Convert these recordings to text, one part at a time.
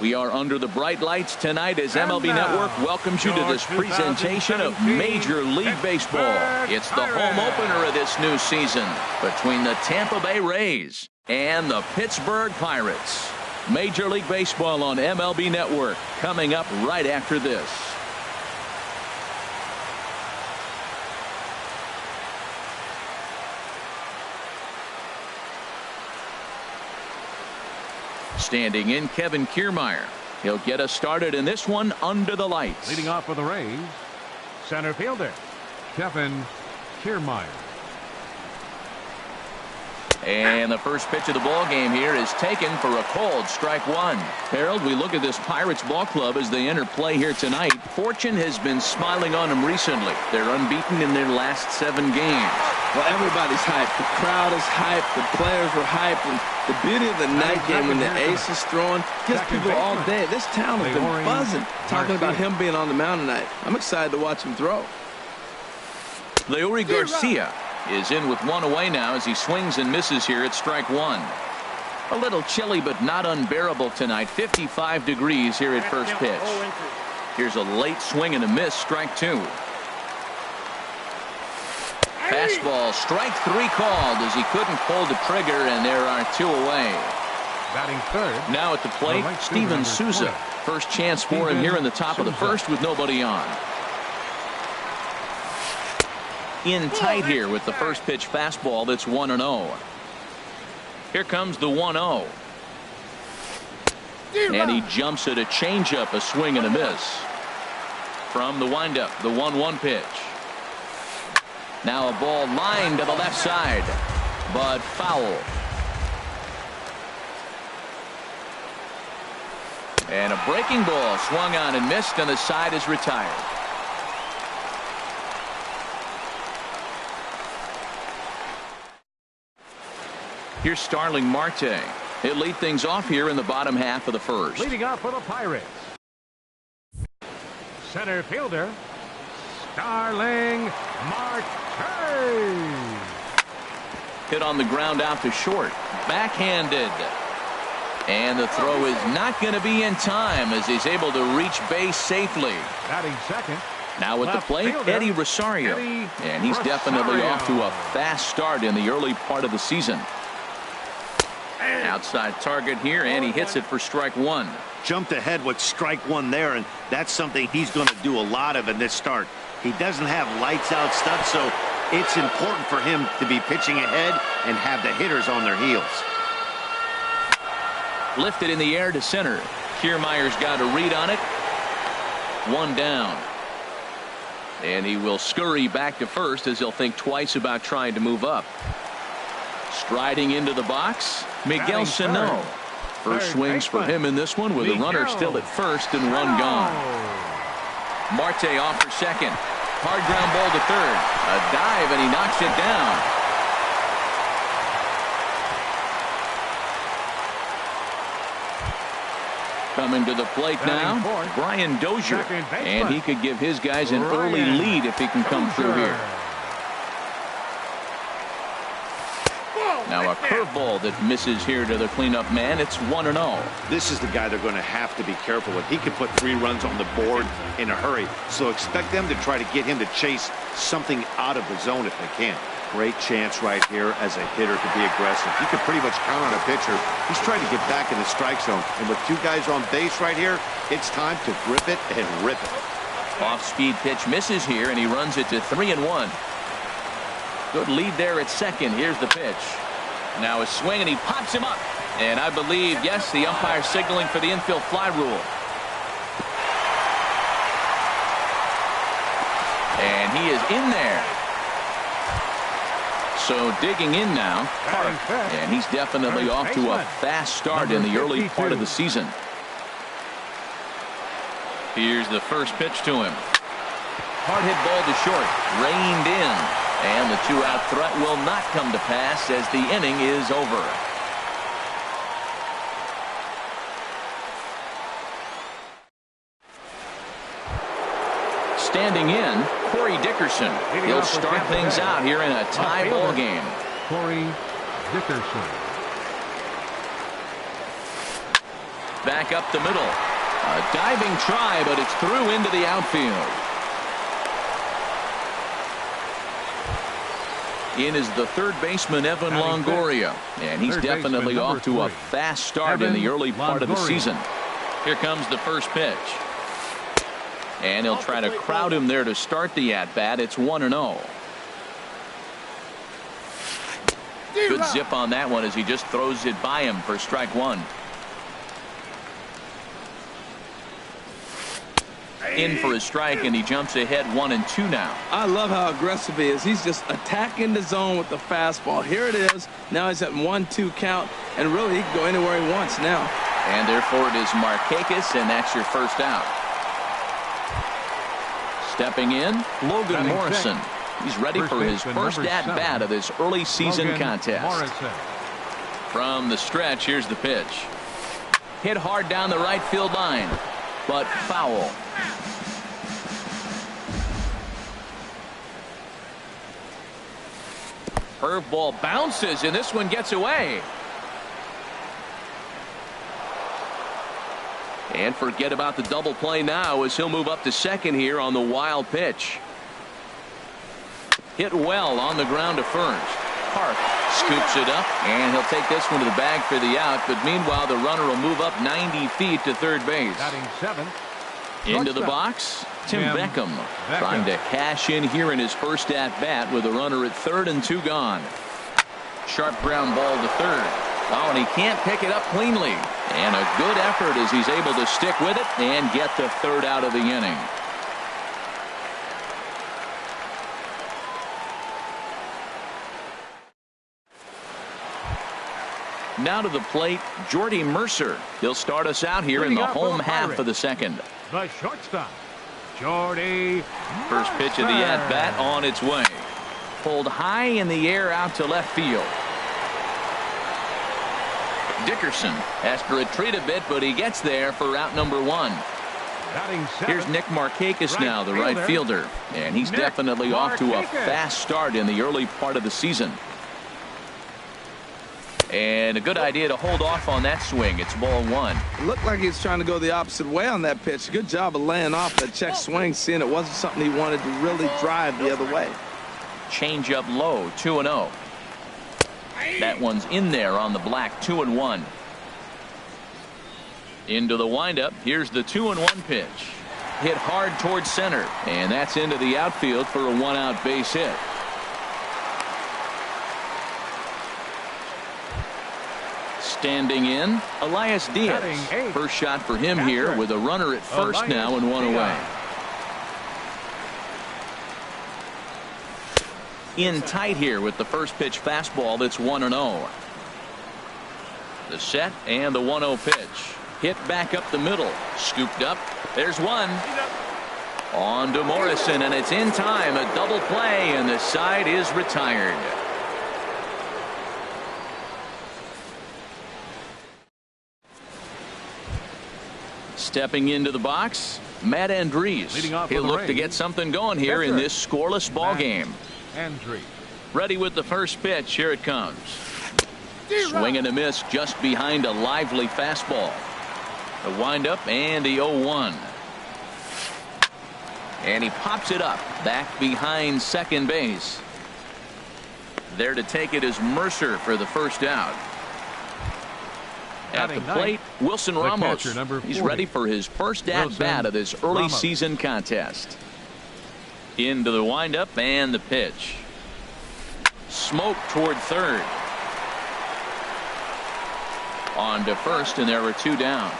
We are under the bright lights tonight as MLB Network welcomes you to this presentation of Major League Baseball. It's the home opener of this new season between the Tampa Bay Rays and the Pittsburgh Pirates. Major League Baseball on MLB Network coming up right after this. Standing in, Kevin Kiermaier. He'll get us started in this one under the lights. Leading off for the Rays, center fielder, Kevin Kiermaier. And the first pitch of the ball game here is taken for a called strike one. Harold, we look at this Pirates ball club as they enter play here tonight. Fortune has been smiling on them recently. They're unbeaten in their last 7 games. Well, everybody's hyped. The crowd is hyped. The players were hyped. And the beauty of the night game when the ace is throwing gets people all day. This town has been buzzing talking about him being on the mound tonight. I'm excited to watch him throw. Leury Garcia is in with 1 away now as he swings and misses here at strike 1. A little chilly but not unbearable tonight. 55 degrees here at first pitch. Here's a late swing and a miss, strike 2. Fastball, strike 3 called as he couldn't pull the trigger, and there are 2 away. Batting third. Now at the plate, Steven Souza. First chance for him here in the top of the first with nobody on. In tight here with the first pitch fastball that's 1-0. Here comes the 1-0. And he jumps at a changeup, a swing and a miss. From the windup, the 1-1 pitch. Now a ball lined to the left side, but foul. And a breaking ball swung on and missed, and the side is retired. Here's Starling Marte. He'll lead things off here in the bottom half of the first. Leading off for the Pirates, center fielder, Starling Marte. Hit on the ground out to short. Backhanded. And the throw is not going to be in time as he's able to reach base safely. Batting second. Now at the plate, Eddie Rosario. And he's definitely off to a fast start in the early part of the season. Outside target here, and he hits it for strike 1. Jumped ahead with strike 1 there, and that's something he's going to do a lot of in this start. He doesn't have lights out stuff, so it's important for him to be pitching ahead and have the hitters on their heels. Lifted in the air to center. Kiermaier's got a read on it. 1 down. And he will scurry back to first as he'll think twice about trying to move up. Striding into the box, Miguel Sano. First swings for him in this one with a runner still at first and 1 gone. Marte off for second. Hard ground ball to third. A dive, and he knocks it down. Coming to the plate now, Brian Dozier. And he could give his guys an early lead if he can come through here. Now a curveball that misses here to the cleanup man. It's 1-0. This is the guy they're going to have to be careful with. He can put 3 runs on the board in a hurry, so expect them to try to get him to chase something out of the zone if they can. Great chance right here as a hitter to be aggressive. You can pretty much count on a pitcher. He's trying to get back in the strike zone, and with 2 guys on base right here, it's time to grip it and rip it. Off-speed pitch misses here, and he runs it to 3-1. Good lead there at second. Here's the pitch. Now a swing, and he pops him up. And I believe, yes, the umpire signaling for the infield fly rule. And he is in there. So digging in now, Park. And he's definitely off to a fast start in the early part of the season. Here's the first pitch to him. Hard hit ball to short. Reined in. And the 2-out threat will not come to pass as the inning is over. Standing in, Corey Dickerson. He'll start things out here in a tie ball game. Corey Dickerson. back up the middle. A diving try, but it's through into the outfield. In is the third baseman, Evan Longoria. And he's definitely off to a fast start in the early part of the season. Here comes the first pitch. And he'll try to crowd him there to start the at-bat. It's 1-0. Good zip on that one as he just throws it by him for strike one. In for a strike, and he jumps ahead 1-2 now. I love how aggressive he is. He's just attacking the zone with the fastball. Here it is. Now he's at 1-2 count, and really he can go anywhere he wants now. And therefore it is Markakis, and that's your first out. Stepping in, Logan Morrison. He's ready for his first at-bat of this early season contest. From the stretch, here's the pitch. Hit hard down the right field line, but foul. Curveball bounces, and this one gets away. And forget about the double play now as he'll move up to second here on the wild pitch. Hit well on the ground to first. Park scoops it up, and he'll take this one to the bag for the out. But meanwhile, the runner will move up 90 feet to third base. Into the box, Tim Beckham trying to cash in here in his first at-bat with a runner at third and 2 gone. Sharp ground ball to third. Oh, and he can't pick it up cleanly. And a good effort as he's able to stick with it and get the third out of the inning. Now to the plate, Jordy Mercer. He'll start us out here in the home half of the second. The shortstop, Jordy. First pitch of the at-bat on its way. Pulled high in the air out to left field. Dickerson has to retreat a bit, but he gets there for out number 1. Here's Nick Markakis now, the right fielder. And he's definitely off to a fast start in the early part of the season. And a good idea to hold off on that swing. It's ball 1. It looked like he was trying to go the opposite way on that pitch. Good job of laying off that check swing, seeing it wasn't something he wanted to really drive the other way. Change up low, 2-0. That one's in there on the black, 2-1. Into the windup. Here's the 2-1 pitch. Hit hard towards center, and that's into the outfield for a 1-out base hit. Standing in, Elias Diaz. First shot for him here with a runner at first now and 1 away. In tight here with the first pitch fastball that's 1-0. The set and the 1-0 pitch. Hit back up the middle. Scooped up. There's one. On to Morrison, and it's in time. A double play, and the side is retired. Stepping into the box, Matt Andriese. He'll look to get something going here in this scoreless ball game. Ready with the first pitch. Here it comes. Swing and a miss just behind a lively fastball. The windup and the 0-1. And he pops it up back behind second base. There to take it is Mercer for the first out. At the plate, Wilson Ramos. He's ready for his first at-bat of this early season contest. Into the windup and the pitch. Smoke toward third. On to first, and there were 2 down.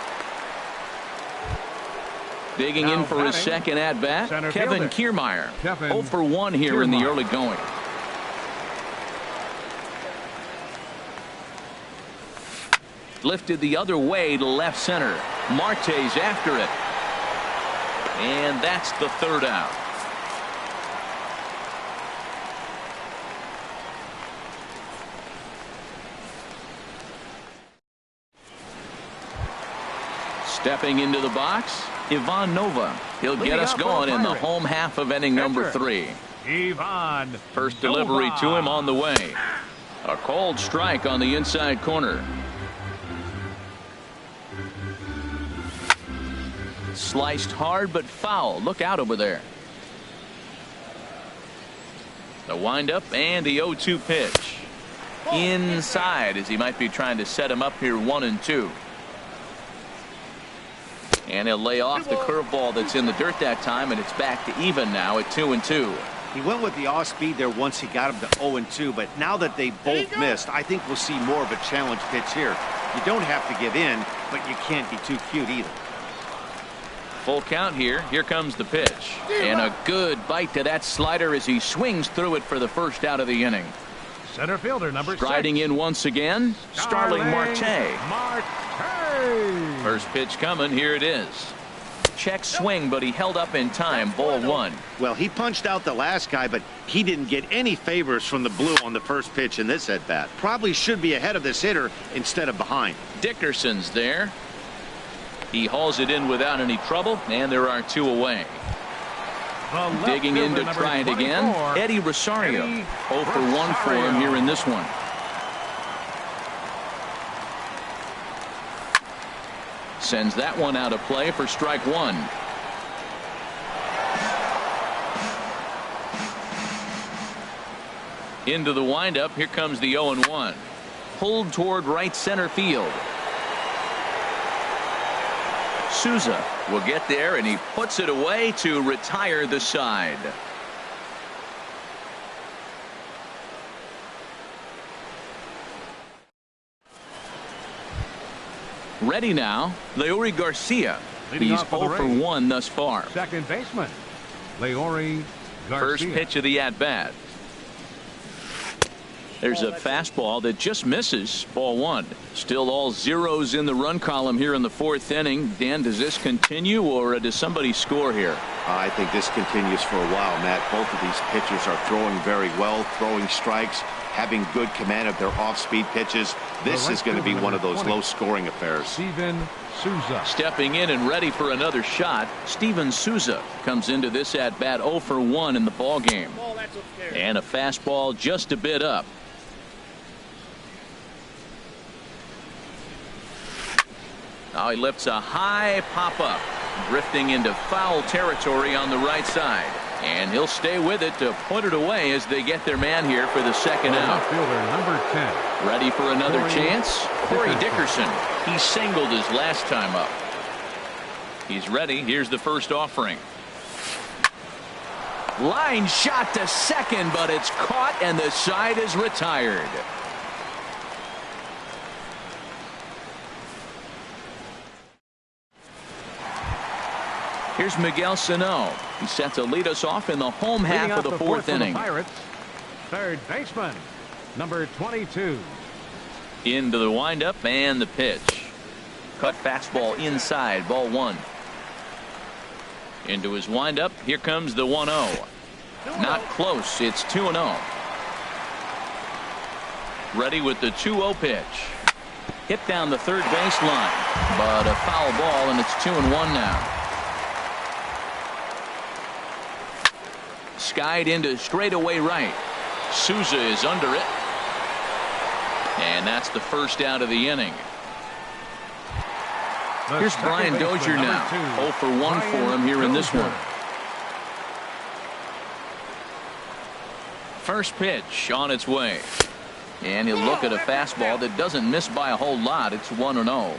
Digging in for his second at-bat, Kevin Kiermaier. 0 for 1 here in the early going. Lifted the other way to left center. Marte's after it. And that's the third out. Stepping into the box, Ivan Nova. He'll get us going in the home half of inning number 3. First delivery to him on the way. A cold strike on the inside corner. Sliced hard but foul. Look out over there. The windup and the 0-2 pitch. Inside, as he might be trying to set him up here 1-2. And he'll lay off the curveball that's in the dirt that time, and it's back to even now at 2-2. He went with the off speed there once he got him to 0-2, but now that they both missed, I think we'll see more of a challenge pitch here. You don't have to give in, but you can't be too cute either. Full count here. Here comes the pitch. And a good bite to that slider as he swings through it for the first out of the inning. Center fielder number 6. Striding in once again, Starling Marte. First pitch coming. Here it is. Check swing, but he held up in time. Ball 1. Well, he punched out the last guy, but he didn't get any favors from the blue on the first pitch in this at bat. Probably should be ahead of this hitter instead of behind. Dickerson's there. He hauls it in without any trouble, and there are 2 away. Digging in to try it again, Eddie Rosario. 0 for 1 for him here in this one. Sends that one out of play for strike 1. Into the windup. Here comes the 0-1. Pulled toward right center field. Souza will get there, and he puts it away to retire the side. Ready now, Leury Garcia. He's 0 for 1 thus far. Second baseman, Leury Garcia. First pitch of the at-bat. There's a fastball that just misses. Ball 1. Still all zeros in the run column here in the 4th inning. Dan, does this continue, or does somebody score here? I think this continues for a while, Matt. Both of these pitchers are throwing very well, throwing strikes, having good command of their off-speed pitches. This is going to be one of those low-scoring affairs. Steven Souza. Stepping in and ready for another shot. Steven Souza comes into this at-bat 0 for 1 in the ballgame. And a fastball just a bit up. Now he lifts a high pop-up, drifting into foul territory on the right side. And he'll stay with it to put it away as they get their man here for the second out. Fielder number 10. Ready for another chance? Corey Dickerson. He singled his last time up. He's ready. Here's the first offering. Line shot to second, but it's caught and the side is retired. Here's Miguel Sano. He's set to lead us off in the home half of the 4th inning. Pirates, third baseman, number 22. Into the windup and the pitch. Cut fastball inside. Ball 1. Into his windup. Here comes the 1-0. Not close. It's 2-0. Ready with the 2-0 pitch. Hit down the third baseline, but a foul ball, and it's 2-1 now. Skied into straightaway right. Souza is under it. And that's the first out of the inning. Here's Brian Dozier now. 0 for 1 for him here in this one. First pitch on its way. And he'll look at a fastball that doesn't miss by a whole lot. It's 1-0.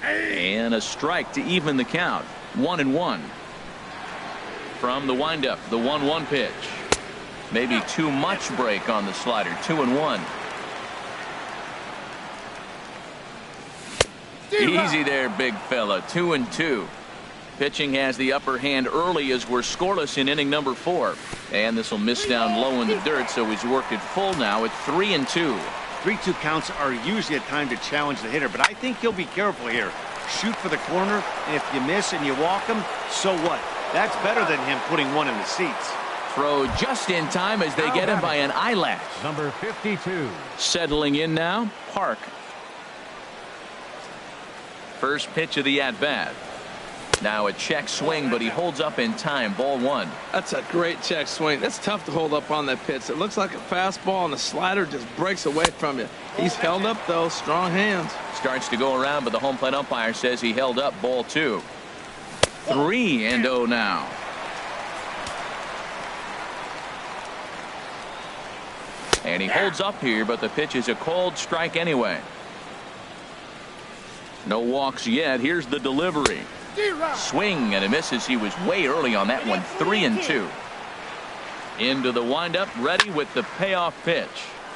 And a strike to even the count. 1-1. From the windup, the 1-1 pitch. Maybe too much break on the slider. 2-1. Easy there, big fella. 2-2. Pitching has the upper hand early as we're scoreless in inning number 4. And this will miss down low in the dirt, so he's worked it full now at 3-2. 3-2 counts are usually a time to challenge the hitter, but I think he'll be careful here. Shoot for the corner, and if you miss and you walk him, so what? That's better than him putting one in the seats. Throw just in time as they get him by an eyelash. Number 52. Settling in now, Park. First pitch of the at-bat. Now a check swing, but he holds up in time. Ball 1. That's a great check swing. That's tough to hold up on that pitch. It looks like a fastball, and the slider just breaks away from you. He's held up, though. Strong hands. Starts to go around, but the home plate umpire says he held up. Ball 2. 3-0 now. And he holds up here, but the pitch is a called strike anyway. No walks yet. Here's the delivery. Swing and a misses. He was way early on that one. 3-2. Into the windup, ready with the payoff pitch.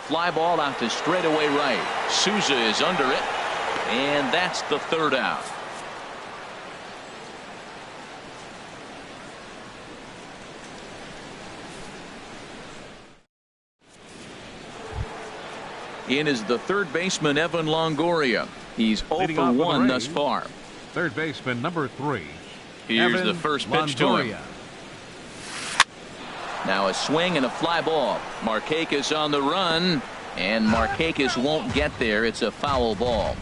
Fly ball out to straightaway right. Souza is under it, and that's the 3rd out. In is the 3rd baseman, Evan Longoria. He's 0 for 1 thus far. 3rd baseman, number 3. Here's Evan the first pitch Longoria. to him. Now a swing and a fly ball. Markakis on the run, and Markakis won't get there. It's a foul ball.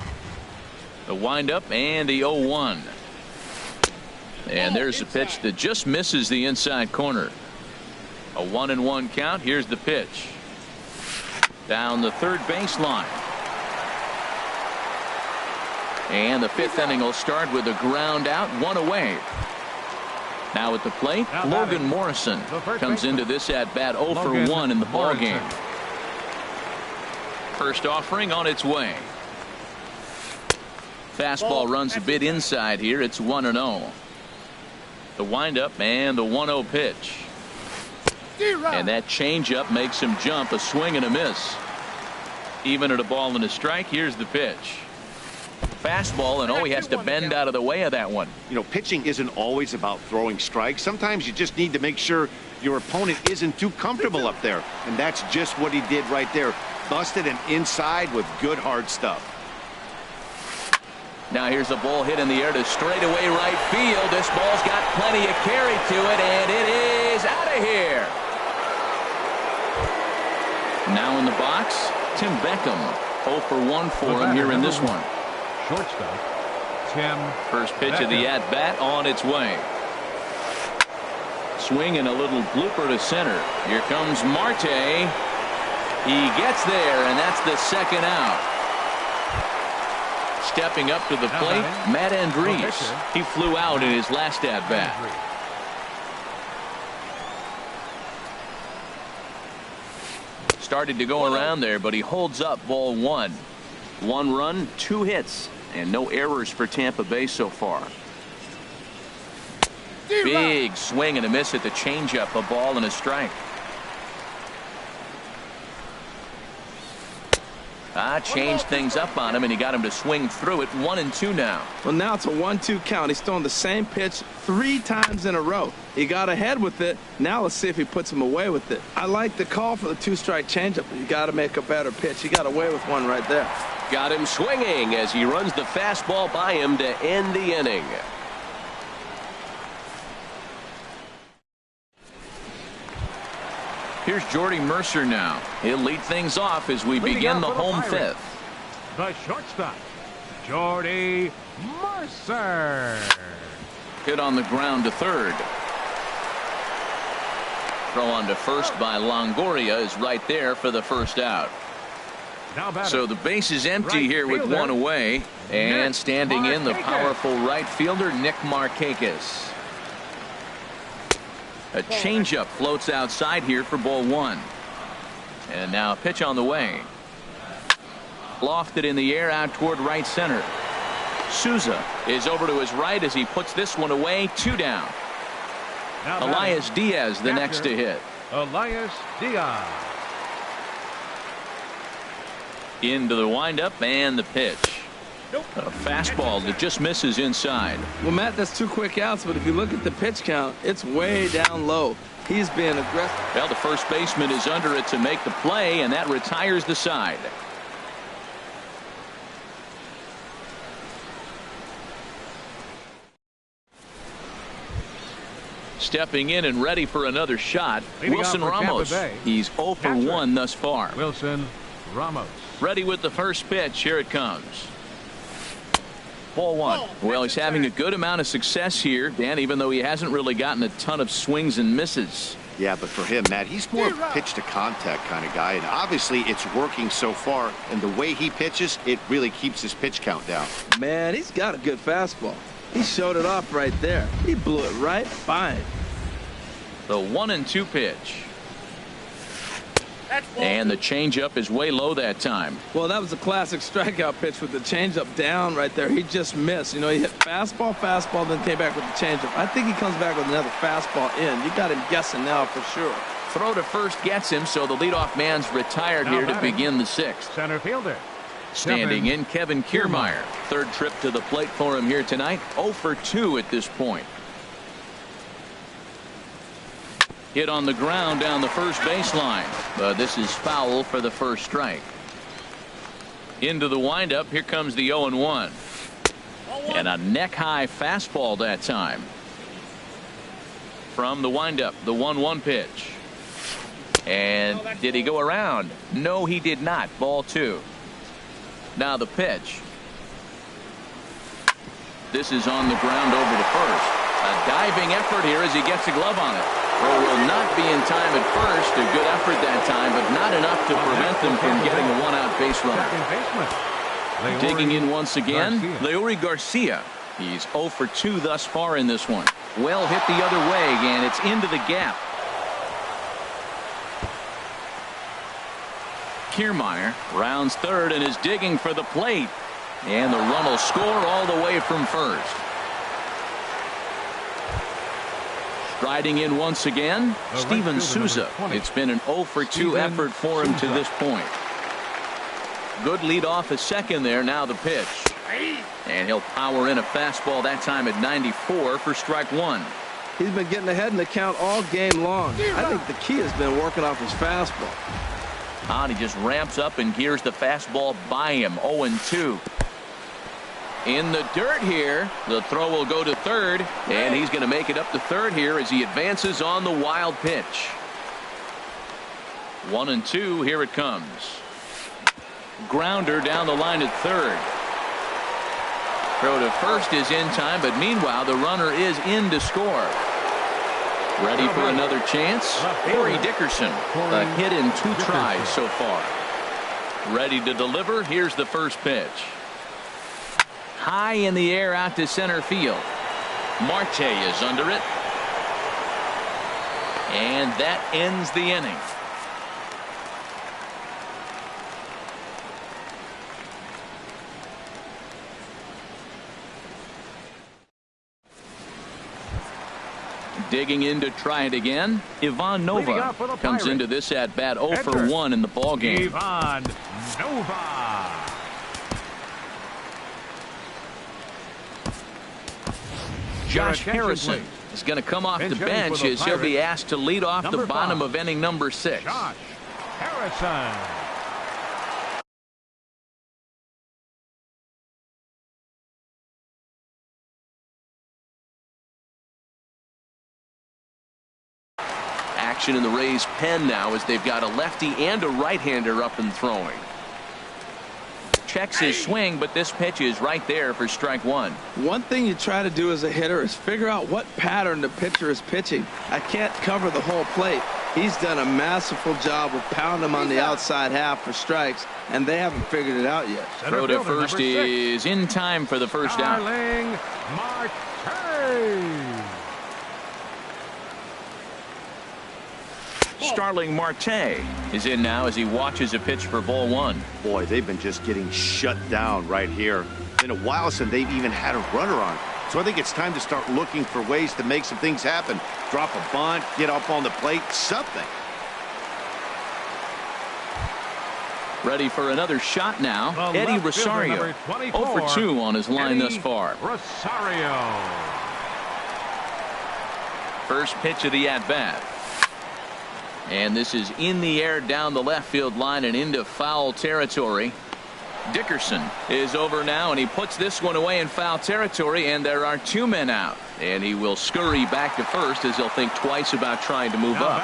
The windup and the 0-1. And there's a pitch that just misses the inside corner. A 1-1 count. Here's the pitch. Down the 3rd baseline. And the 5th inning will start with a ground out, 1 away. Now at the plate, Logan Morrison comes into this at bat 0 for 1 in the ball game. First offering on its way. Fastball runs a bit inside here. It's 1-0. The windup and the 1-0 pitch. And that changeup makes him jump. A swing and a miss. Even at a ball and a strike. Here's the pitch. Fastball, and he has to bend out of the way of that one. You know, pitching isn't always about throwing strikes. Sometimes you just need to make sure your opponent isn't too comfortable up there. And that's just what he did right there. Busted him inside with good hard stuff. Now here's a ball hit in the air to straightaway right field. This ball's got plenty of carry to it, and it is out of here. Now in the box, Tim Beckham. 0 for 1 for him here in this one. Shortstop, Tim. First pitch of the at-bat on its way. Swing and a little blooper to center. Here comes Marte. He gets there, and that's the 2nd out. Stepping up to the plate, Matt Andrees. He flew out in his last at-bat. Started to go around there, but he holds up. Ball 1. 1 run, 2 hits, and no errors for Tampa Bay so far. Big swing and a miss at the changeup. A ball and a strike. Changed things up on him, and he got him to swing through it. 1-2 now. Well, now it's a 1-2 count. He's throwing the same pitch 3 times in a row. He got ahead with it. Now let's see if he puts him away with it. I like the call for the 2-strike changeup. You got to make a better pitch. He got away with one right there. Got him swinging as he runs the fastball by him to end the inning. Here's Jordy Mercer now. He'll lead things off as we begin the home 5th. The shortstop, Jordy Mercer. Hit on the ground to 3rd. Throw on to 1st by Longoria is right there for the 1st out. So the base is empty here with 1 away. And standing in, the powerful right fielder, Nick Markakis. A changeup floats outside here for ball 1. And now a pitch on the way. Lofted in the air out toward right center. Souza is over to his right as he puts this one away. 2 down. Elias Diaz the next to hit. Elias Diaz. Into the windup and the pitch. A fastball that just misses inside. Well, Matt, that's 2 quick outs, but if you look at the pitch count, it's way down low. He's being aggressive. Well, the first baseman is under it to make the play, and that retires the side. Stepping in and ready for another shot, Wilson Ramos. He's 0 for 1 thus far. Wilson Ramos. Ready with the first pitch. Here it comes. Ball one. Well, he's having a good amount of success here, Dan, even though he hasn't really gotten a ton of swings and misses. Yeah, but for him, Matt, he's more a pitch to contact kind of guy, and obviously it's working so far, and the way he pitches, it really keeps his pitch count down. Man, he's got a good fastball. He showed it off right there. He blew it right by him. The 1-2 pitch. And the changeup is way low that time. Well, that was a classic strikeout pitch with the changeup down right there. He just missed. You know, he hit fastball, then came back with the changeup. I think he comes back with another fastball in. You got him guessing now for sure. Throw to first gets him, so the leadoff man's retired here to begin the sixth. Center fielder. Standing in, Kevin Kiermaier. Third trip to the plate for him here tonight. 0 for 2 at this point. Hit on the ground down the first baseline, but this is foul for the first strike. Into the windup, here comes the 0-1. And a neck-high fastball that time. From the windup, the 1-1 pitch. And did he go around? No, he did not. Ball 2. Now the pitch. This is on the ground over to first. A diving effort here as he gets a glove on it. Throw will not be in time at first. A good effort that time, but not enough to prevent them from getting a one-out base runner. Digging in once again, Leury Garcia. He's 0 for 2 thus far in this one. Well hit the other way, and it's into the gap. Kiermaier rounds third and is digging for the plate. And the run will score all the way from first. Striding in once again, Steven Souza. It's been an 0 for 2 effort for him to this point. Good lead off a second there. Now the pitch. And he'll power in a fastball that time at 94 for strike 1. He's been getting ahead in the count all game long. I think the key has been working off his fastball. He just ramps up and gears the fastball by him. 0-2. In the dirt here. The throw will go to third, and he's going to make it up to third here as he advances on the wild pitch. 1-2. Here it comes. Grounder down the line at third. Throw to first is in time, but meanwhile the runner is in to score. Ready for another chance? Corey Dickerson. A hit in 2 tries so far. Ready to deliver. Here's the first pitch. High in the air out to center field. Marte is under it. And that ends the inning. Digging in to try it again. Ivan Nova comes into this at bat 0 for 1 in the ball game. Ivan Nova. Josh Harrison is going to come off the bench as he'll be asked to lead off the bottom of inning number 6. Josh Harrison. Action in the Rays' pen now as they've got a lefty and a right-hander up and throwing. Checks his swing, but this pitch is right there for strike 1. One thing you try to do as a hitter is figure out what pattern the pitcher is pitching. I can't cover the whole plate. He's done a masterful job of pounding him on the outside half for strikes, and they haven't figured it out yet. Throw to first is in time for the first down. Starling Marte is in now as he watches a pitch for ball 1. Boy, they've been just getting shut down right here. In a while since they've even had a runner on. So I think it's time to start looking for ways to make some things happen. Drop a bunt, get up on the plate, something. Ready for another shot now. Eddie Rosario. 0 for 2 on his line thus far. Rosario. First pitch of the at-bat. And this is in the air down the left field line and into foul territory. Dickerson is over now, and he puts this one away in foul territory, and there are 2 men out. And he will scurry back to first as he'll think twice about trying to move up.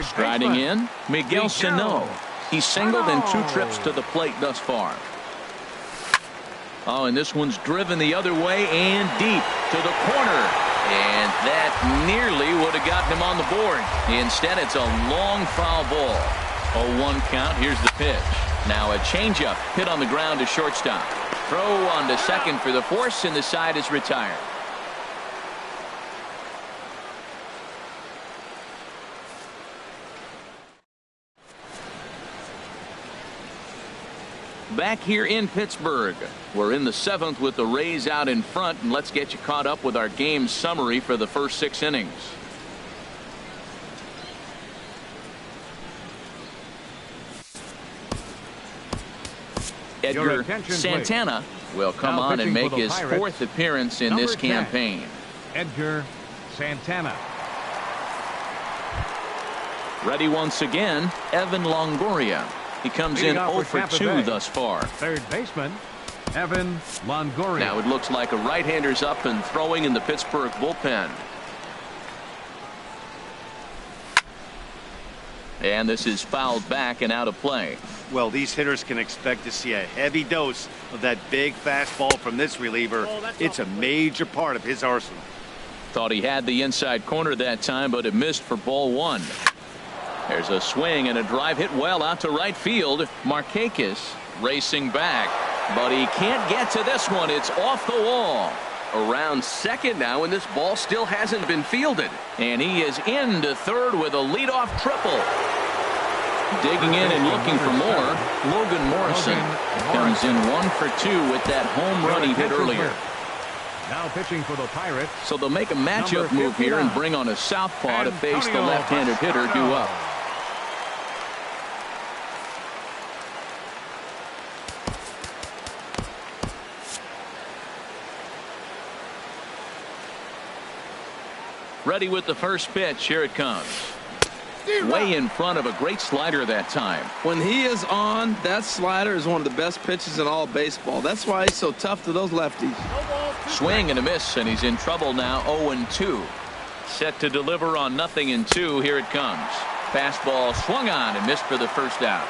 Striding in, Miguel Sano. He's singled in 2 trips to the plate thus far. Oh, and this one's driven the other way and deep to the corner. And that nearly would have gotten him on the board. Instead, it's a long foul ball. 0-1 count. Here's the pitch. Now a changeup hit on the ground to shortstop. Throw on to second for the force, and the side is retired. Back here in Pittsburgh, we're in the 7th with the Rays out in front, and let's get you caught up with our game summary for the first 6 innings. Edgar Santana will come on and make his 4th appearance in this campaign. Edgar Santana. Ready once again, Evan Longoria. He comes in 0 for 2 thus far. Third baseman, Evan Longoria. Now it looks like a right-hander's up and throwing in the Pittsburgh bullpen. And this is fouled back and out of play. Well, these hitters can expect to see a heavy dose of that big fastball from this reliever. It's a major part of his arsenal. Thought he had the inside corner that time, but it missed for ball 1. There's a swing and a drive hit well out to right field. Markakis racing back, but he can't get to this one. It's off the wall. Around second now, and this ball still hasn't been fielded. And he is into third with a leadoff triple. Digging in and looking for more, Logan Morrison comes in 1 for 2 with that home run he hit earlier. Now pitching for the Pirates. So they'll make a matchup move here and bring on a southpaw to face the left-handed hitter due up. Ready with the first pitch. Here it comes. Way in front of a great slider that time. When he is on, that slider is one of the best pitches in all baseball. That's why he's so tough to those lefties. Swing and a miss, and he's in trouble now. 0-2. Set to deliver on 0-2. Here it comes. Fastball swung on and missed for the first out.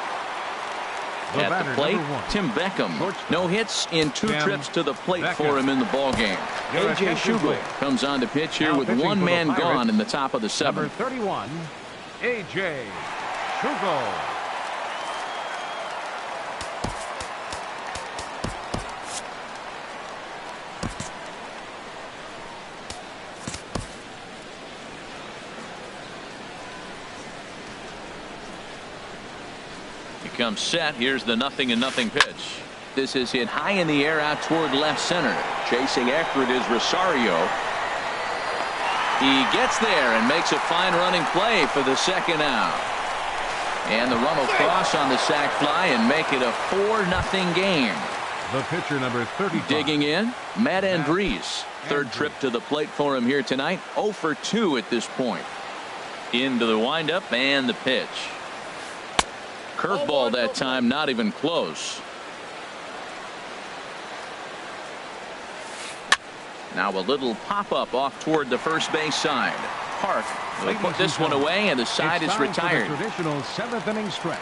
At the plate, Tim Beckham. No hits in 2 trips to the plate for him in the ballgame. A.J. Schugel comes on to pitch here with 1 man gone in the top of the 7th. Number 31, A.J. Schugel. Comes set. Here's the 0-0 pitch. This is hit high in the air out toward left center. Chasing after it is Rosario. He gets there and makes a fine running play for the 2nd out. And the run will cross on the sac fly and make it a 4-0 game. The pitcher number 35. Digging in, Matt Andriese. 3rd trip to the plate for him here tonight. 0 for 2 at this point. Into the windup and the pitch. Curveball that time, not even close. Now a little pop-up off toward the first base side. Park will put this one away, and the side is retired. The traditional 7th inning stretch.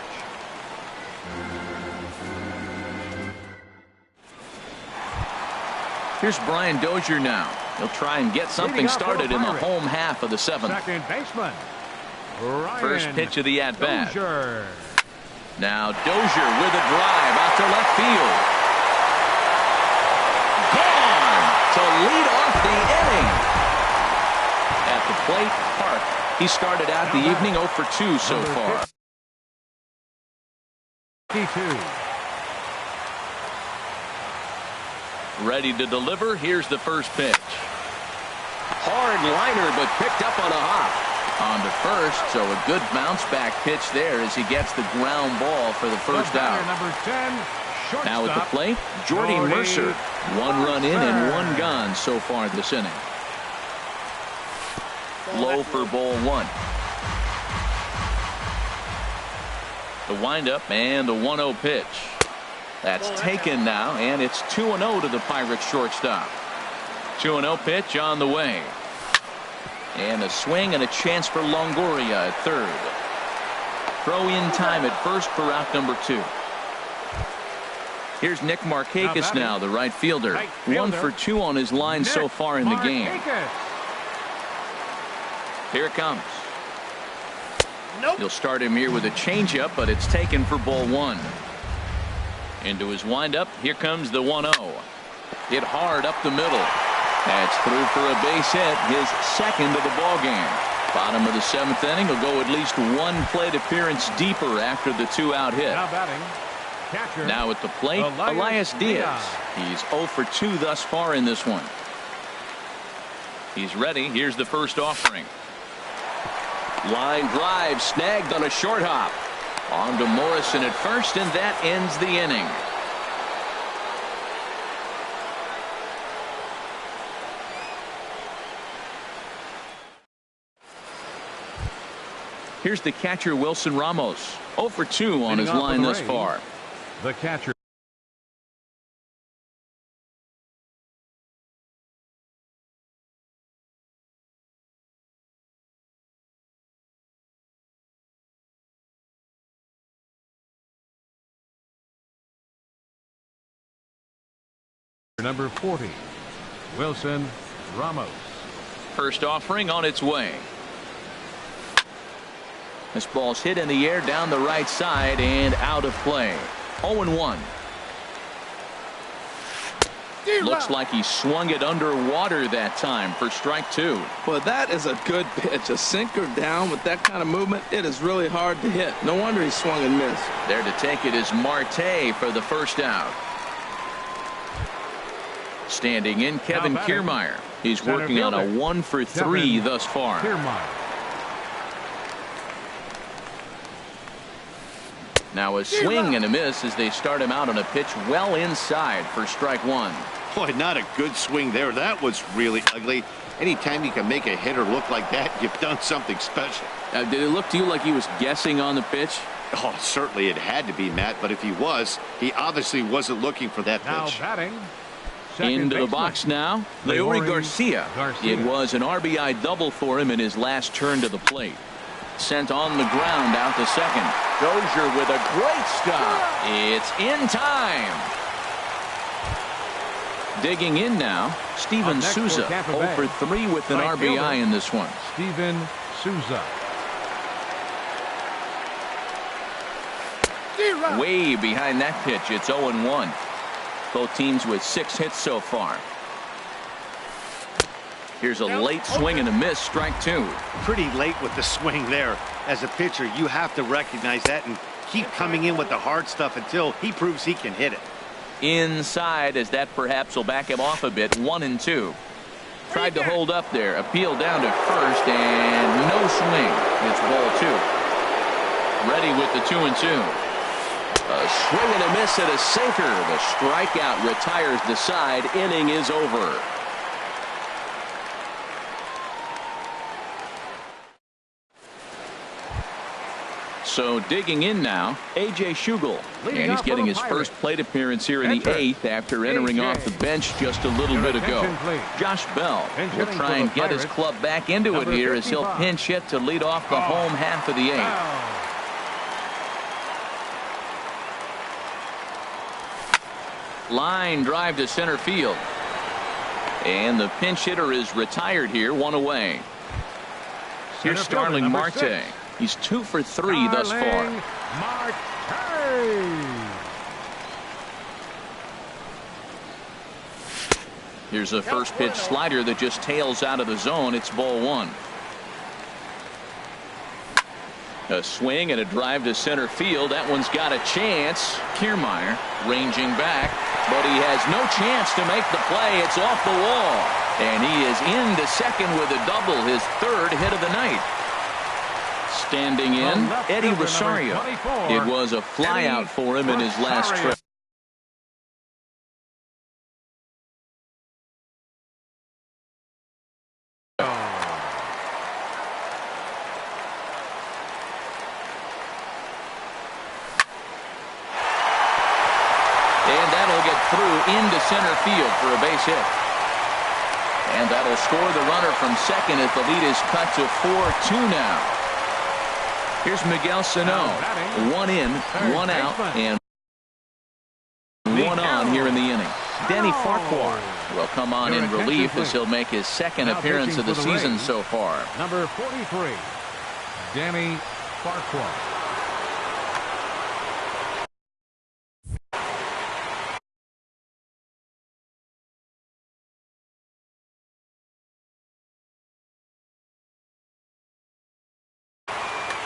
Here's Brian Dozier now. He'll try and get something started in the home half of the 7th. Second baseman, First pitch of the at-bat. Dozier. Now Dozier with a drive out to left field. Gone to lead off the inning. At the plate, Park. He started out the evening 0 for 2 so far. 52. Ready to deliver. Here's the first pitch. Hard liner, but picked up on a hop. On to first, so a good bounce back pitch there as he gets the ground ball for the first out. Number 10, now at the plate, Jordy Mercer. 1 run in and 1 gone so far this inning. Low for ball 1. The windup and the 1-0 pitch. That's taken now, and it's 2-0 to the Pirates shortstop. 2-0 pitch on the way. And a swing and a chance for Longoria at 3rd. Throw in time at first for out number 2. Here's Nick Markakis now, the right fielder. 1 for 2 on his line so far in the game. Here it comes. He'll start him here with a changeup, but it's taken for ball 1. Into his windup. Here comes the 1-0. Hit hard up the middle. That's through for a base hit, his second of the ball game. Bottom of the 7th inning. He'll go at least 1 plate appearance deeper after the 2-out hit. Now batting, catcher, now at the plate, Elias Diaz. He's 0 for 2 thus far in this one. He's ready. Here's the first offering. Line drive snagged on a short hop. On to Morrison at first, and that ends the inning. Here's the catcher, Wilson Ramos. 0 for 2 on his line thus far. The catcher. Number 40, Wilson Ramos. First offering on its way. This ball's hit in the air down the right side and out of play. 0-1. Looks like he swung it underwater that time for strike 2. Well, that is a good pitch. A sinker down with that kind of movement, it is really hard to hit. No wonder he swung and missed. There to take it is Marte for the first out. Standing in, Kevin Kiermaier. He's working on a 1 for 3 thus far. Now a swing and a miss as they start him out on a pitch well inside for strike 1. Boy, not a good swing there. That was really ugly. Anytime you can make a hitter look like that, you've done something special. Did it look to you like he was guessing on the pitch? Oh, certainly it had to be, Matt, but if he was, he obviously wasn't looking for that pitch. Now batting, into the box now, Leury Garcia. It was an RBI double for him in his last turn to the plate. Sent on the ground out to second. Dozier with a great stop. It's in time. Digging in now, Steven Souza. 0 for 3 with an RBI in this one. Steven Souza. Way behind that pitch. It's 0-1. Both teams with 6 hits so far. Here's a late swing and a miss, strike 2. Pretty late with the swing there. As a pitcher, you have to recognize that and keep coming in with the hard stuff until he proves he can hit it. Inside, as that perhaps will back him off a bit. 1-2. Tried to hold up there. Appeal down to first, and no swing. It's ball 2. Ready with the 2-2. A swing and a miss and a sinker. The strikeout retires the side. Inning is over. So digging in now, A.J. Schugel. And he's getting his first plate appearance here in the 8th after entering off the bench just a little bit ago. Josh Bell will try and get his club back into it here as he'll pinch hit to lead off the home half of the 8th. Line drive to center field. And the pinch hitter is retired here, 1 away. Here's Starling Marte. He's 2 for 3 thus far. Marte. Here's a first pitch slider that just tails out of the zone. It's ball 1. A swing and a drive to center field. That one's got a chance. Kiermaier ranging back, but he has no chance to make the play. It's off the wall, and he is into second with a double, his 3rd hit of the night. Standing in, Eddie Rosario. It was a flyout for him in his last trip. Into center field for a base hit. And that'll score the runner from second as the lead is cut to 4-2 now. Here's Miguel Sano. 1 in, 1 out, and 1-0 here in the inning. Danny Farquhar will come on in relief as he'll make his second appearance of the season so far. Number 43, Danny Farquhar.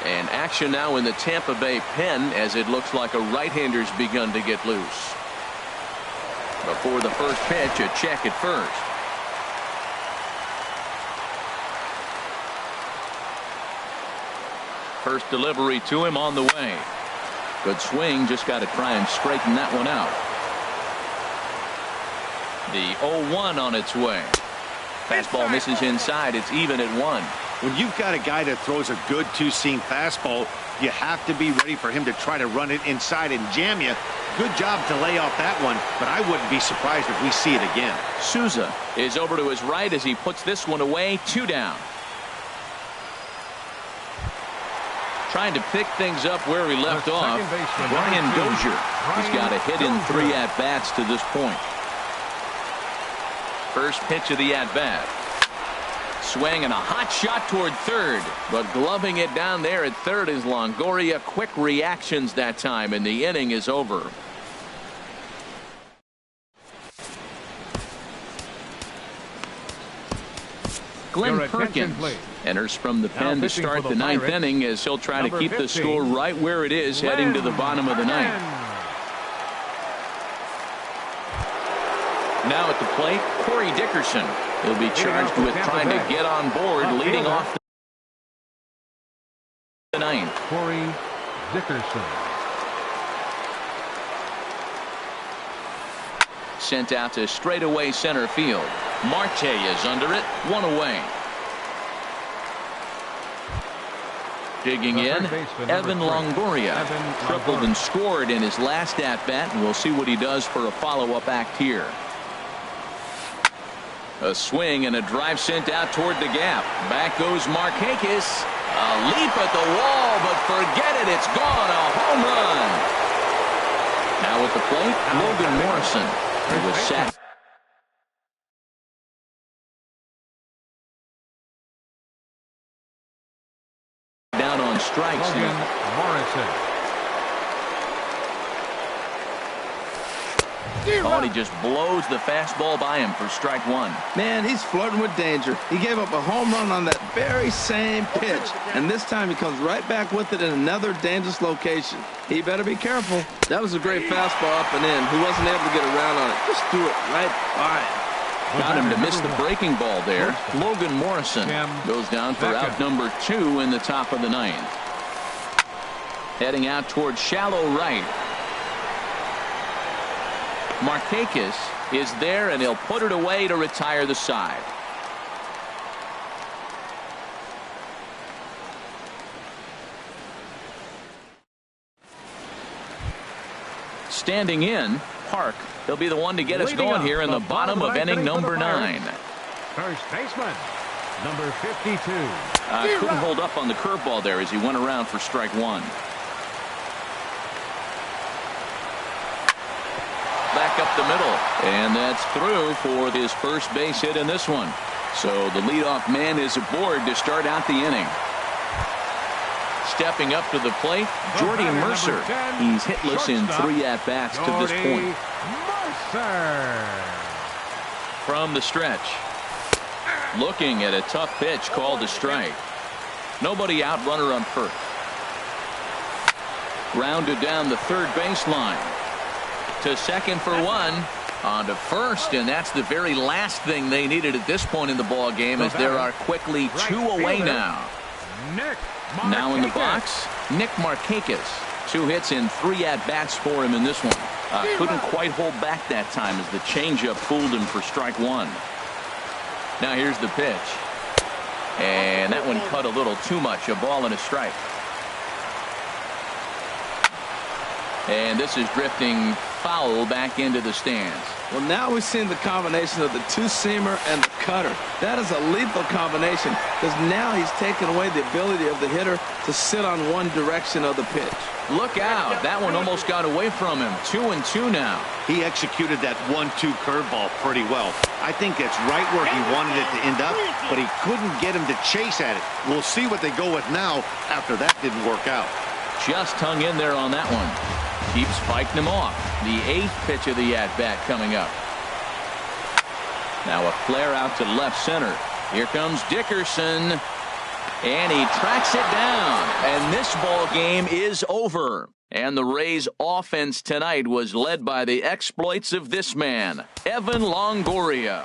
And action now in the Tampa Bay pen as it looks like a right-hander's begun to get loose. Before the first pitch, a check at first. First delivery to him on the way. Good swing, just got to try and straighten that one out. The 0-1 on its way. Fastball misses inside. It's even at 1. When you've got a guy that throws a good two-seam fastball, you have to be ready for him to try to run it inside and jam you. Good job to lay off that one, but I wouldn't be surprised if we see it again. Souza is over to his right as he puts this one away. 2 down. Trying to pick things up where he left off. Brian Dozier. He's got a hit in 3 at-bats to this point. First pitch of the at-bat. Swing and a hot shot toward third, but gloving it down there at third is Longoria. Quick reactions that time, and the inning is over. Glenn Perkins enters from the pen to start the 9th inning as he'll try to keep the score right where it is heading to the bottom of the 9th. Now at the plate, Corey Dickerson. He'll be charged with trying to get on board, leading off the 9th. Corey Dickerson. Sent out to straightaway center field. Marte is under it, 1 away. Digging in, Evan Longoria. Tripled and scored in his last at-bat, and we'll see what he does for a follow-up act here. A swing and a drive sent out toward the gap. Back goes Markakis. A leap at the wall, but forget it. It's gone. A home run. Now at the plate, Logan Morrison. He was set. Down on strikes. Logan Morrison. Oh, and he just blows the fastball by him for strike 1. Man, he's flirting with danger. He gave up a home run on that very same pitch, and this time he comes right back with it in another dangerous location. He better be careful. That was a great fastball up and in. He wasn't able to get around on it. Just threw it right by him. Got him to miss the breaking ball there. Logan Morrison goes down for out number 2 in the top of the 9th. Heading out towards shallow right. Markakis is there, and he'll put it away to retire the side. Standing in, Park. He'll be the one to get us going here in the bottom of inning number 9. First baseman, number 52. Couldn't hold up on the curveball there as he went around for strike 1. Back up the middle, and that's through for his first base hit in this one. So the leadoff man is aboard to start out the inning. Stepping up to the plate, Jordy Mercer. He's hitless in 3 at-bats to this point. Mercer. From the stretch, looking at a tough pitch called a strike. Nobody out, runner on first. Grounded down the third baseline. To second for 1, on to first, and that's the very last thing they needed at this point in the ball game, as there are quickly 2 away now. Now in the box, Nick Markakis. 2 hits in 3 at-bats for him in this one. Couldn't quite hold back that time as the changeup fooled him for strike 1. Now here's the pitch, and that one cut a little too much. A ball and a strike. And this is drifting foul back into the stands. Well, now we've seen the combination of the two-seamer and the cutter. That is a lethal combination because now he's taken away the ability of the hitter to sit on one direction of the pitch. Look out. That one almost got away from him. 2-2 now. He executed that 1-2 curveball pretty well. I think that's right where he wanted it to end up, but he couldn't get him to chase at it. We'll see what they go with now after that didn't work out. Just hung in there on that one. Keeps fighting him off. The 8th pitch of the at-bat coming up. Now a flare out to left center. Here comes Dickerson. And he tracks it down. And this ball game is over. And the Rays offense tonight was led by the exploits of this man, Evan Longoria.